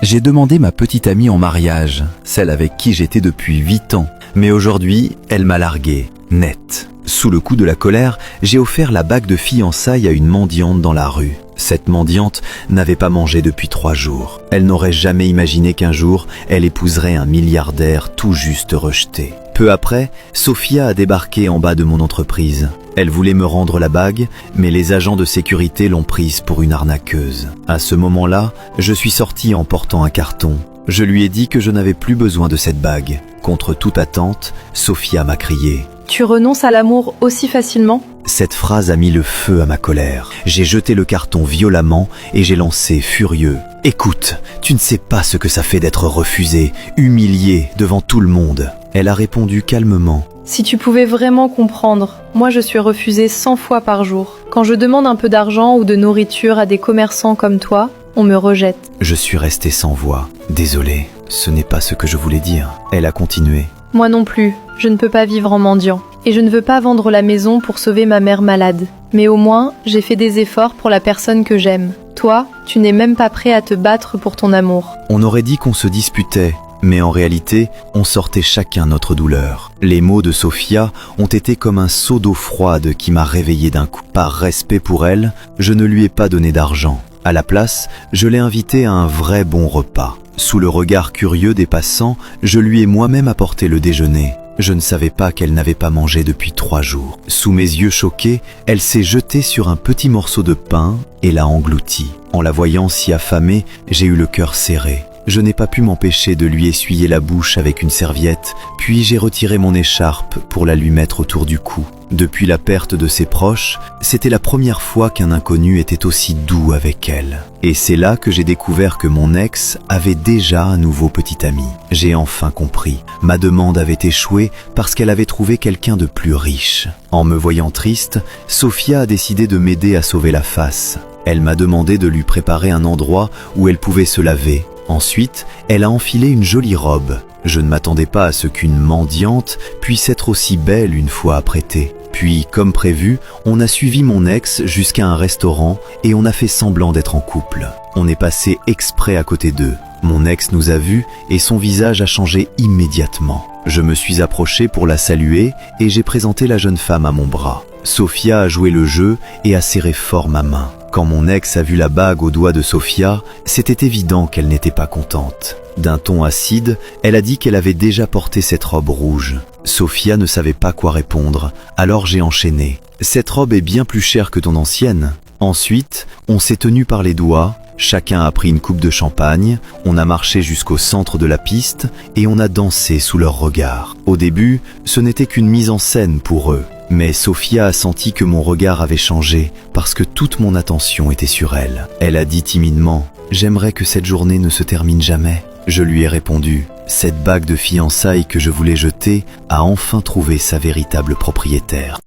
J'ai demandé ma petite amie en mariage, celle avec qui j'étais depuis 8 ans. Mais aujourd'hui, elle m'a largué, net. Sous le coup de la colère, j'ai offert la bague de fiançailles à une mendiante dans la rue. Cette mendiante n'avait pas mangé depuis 3 jours. Elle n'aurait jamais imaginé qu'un jour, elle épouserait un milliardaire tout juste rejeté. Peu après, Sophia a débarqué en bas de mon entreprise. Elle voulait me rendre la bague, mais les agents de sécurité l'ont prise pour une arnaqueuse. À ce moment-là, je suis sorti en portant un carton. Je lui ai dit que je n'avais plus besoin de cette bague. Contre toute attente, Sophia m'a crié. Tu renonces à l'amour aussi facilement ? Cette phrase a mis le feu à ma colère. J'ai jeté le carton violemment et j'ai lancé furieux. Écoute, tu ne sais pas ce que ça fait d'être refusé, humilié devant tout le monde. Elle a répondu calmement. Si tu pouvais vraiment comprendre, moi je suis refusée 100 fois par jour. Quand je demande un peu d'argent ou de nourriture à des commerçants comme toi, on me rejette. Je suis resté sans voix. Désolé, ce n'est pas ce que je voulais dire. Elle a continué. Moi non plus, je ne peux pas vivre en mendiant. Et je ne veux pas vendre la maison pour sauver ma mère malade. Mais au moins, j'ai fait des efforts pour la personne que j'aime. Toi, tu n'es même pas prêt à te battre pour ton amour. On aurait dit qu'on se disputait, mais en réalité, on sortait chacun notre douleur. Les mots de Sophia ont été comme un seau d'eau froide qui m'a réveillé d'un coup. Par respect pour elle, je ne lui ai pas donné d'argent. À la place, je l'ai invitée à un vrai bon repas. Sous le regard curieux des passants, je lui ai moi-même apporté le déjeuner. Je ne savais pas qu'elle n'avait pas mangé depuis 3 jours. Sous mes yeux choqués, elle s'est jetée sur un petit morceau de pain et l'a englouti. En la voyant si affamée, j'ai eu le cœur serré. Je n'ai pas pu m'empêcher de lui essuyer la bouche avec une serviette, puis j'ai retiré mon écharpe pour la lui mettre autour du cou. Depuis la perte de ses proches, c'était la première fois qu'un inconnu était aussi doux avec elle. Et c'est là que j'ai découvert que mon ex avait déjà un nouveau petit ami. J'ai enfin compris. Ma demande avait échoué parce qu'elle avait trouvé quelqu'un de plus riche. En me voyant triste, Sophia a décidé de m'aider à sauver la face. Elle m'a demandé de lui préparer un endroit où elle pouvait se laver. Ensuite, elle a enfilé une jolie robe. Je ne m'attendais pas à ce qu'une mendiante puisse être aussi belle une fois apprêtée. Puis, comme prévu, on a suivi mon ex jusqu'à un restaurant et on a fait semblant d'être en couple. On est passé exprès à côté d'eux. Mon ex nous a vus et son visage a changé immédiatement. Je me suis approché pour la saluer et j'ai présenté la jeune femme à mon bras. Sophia a joué le jeu et a serré fort ma main. Quand mon ex a vu la bague au doigt de Sophia, c'était évident qu'elle n'était pas contente. D'un ton acide, elle a dit qu'elle avait déjà porté cette robe rouge. Sophia ne savait pas quoi répondre, alors j'ai enchaîné. « Cette robe est bien plus chère que ton ancienne. » Ensuite, on s'est tenu par les doigts, chacun a pris une coupe de champagne, on a marché jusqu'au centre de la piste et on a dansé sous leurs regards. Au début, ce n'était qu'une mise en scène pour eux. Mais Sophia a senti que mon regard avait changé parce que toute mon attention était sur elle. Elle a dit timidement « J'aimerais que cette journée ne se termine jamais ». Je lui ai répondu « Cette bague de fiançailles que je voulais jeter a enfin trouvé sa véritable propriétaire ».